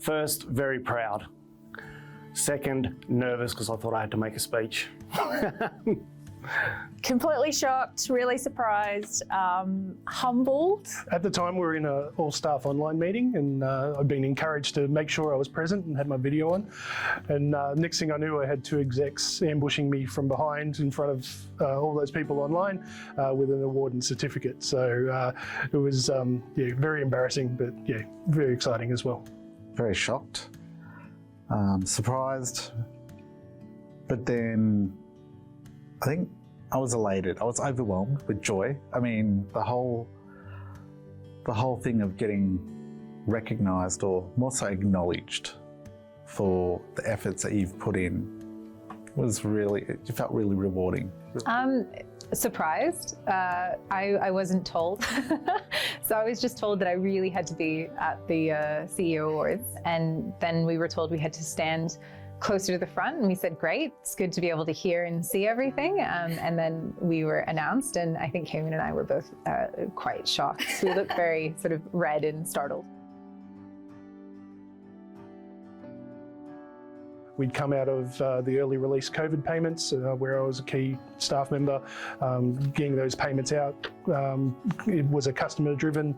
First, very proud. Second, nervous because I thought I had to make a speech. Completely shocked, really surprised, humbled. At the time, we were in an all-staff online meeting, and I'd been encouraged to make sure I was present and had my video on. And next thing I knew, I had two execs ambushing me from behind in front of all those people online with an award and certificate. So it was very embarrassing, but very exciting as well. Very shocked, surprised, but then I think I was elated. I was overwhelmed with joy. I mean, the whole thing of getting recognised, or more so acknowledged for the efforts that you've put in, it felt really rewarding. Surprised. I wasn't told. So I was just told that I really had to be at the CEO Awards, and then we were told we had to stand closer to the front, and we said, great, it's good to be able to hear and see everything. And then we were announced, and I think Cayman and I were both quite shocked. We looked very sort of red and startled. We'd come out of the early release COVID payments, where I was a key staff member, getting those payments out. It was a customer-driven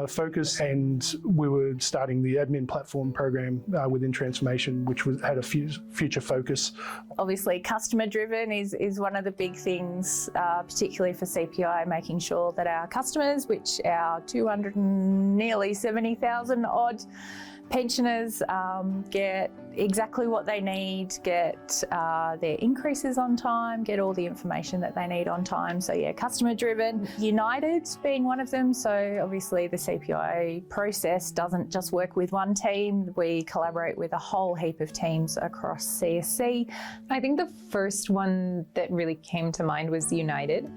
focus, and we were starting the admin platform program within transformation, which had a future focus. Obviously, customer-driven is one of the big things, particularly for CPI, making sure that our customers, which our 270,000 odd pensioners, get exactly what they need, get their increases on time, get all the information that they need on time. So yeah, customer driven. United being one of them. So obviously the CPI process doesn't just work with one team. We collaborate with a whole heap of teams across CSC. I think the first one that really came to mind was United.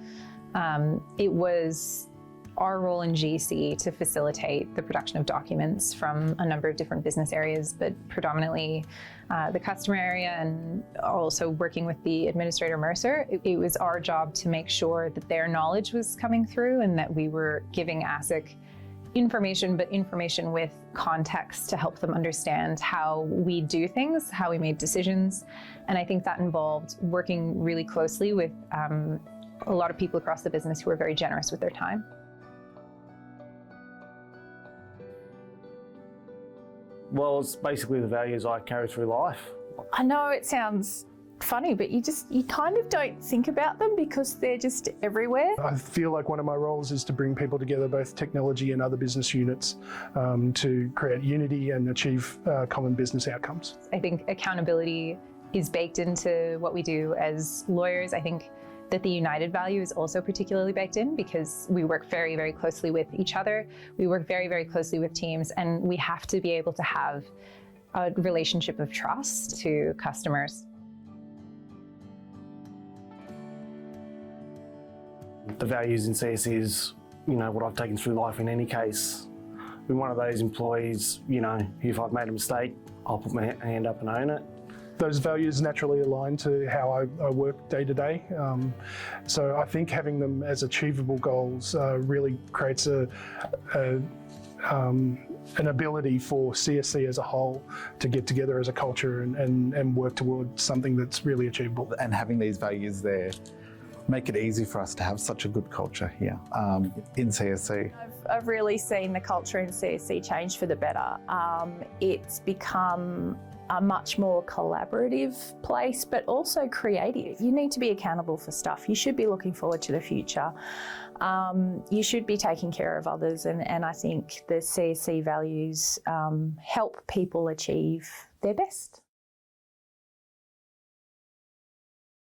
It was our role in GC to facilitate the production of documents from a number of different business areas, but predominantly the customer area, and also working with the administrator Mercer. It was our job to make sure that their knowledge was coming through and that we were giving ASIC information, but information with context to help them understand how we do things, how we made decisions. And I think that involved working really closely with a lot of people across the business who were very generous with their time. Well, it's basically the values I carry through life. I know it sounds funny, but you kind of don't think about them because they're just everywhere. I feel like one of my roles is to bring people together, both technology and other business units, to create unity and achieve common business outcomes. I think accountability is baked into what we do as lawyers. I think that the United value is also particularly baked in because we work very, very closely with each other. We work very, very closely with teams, and we have to be able to have a relationship of trust to customers. The values in CSC is, what I've taken through life in any case. Being one of those employees, if I've made a mistake, I'll put my hand up and own it. Those values naturally align to how I work day to day. So I think having them as achievable goals really creates an ability for CSC as a whole to get together as a culture and work towards something that's really achievable. And having these values there make it easy for us to have such a good culture here in CSC. I've really seen the culture in CSC change for the better. It's become a much more collaborative place, but also creative. You need to be accountable for stuff. You should be looking forward to the future. You should be taking care of others, and I think the CSC values help people achieve their best.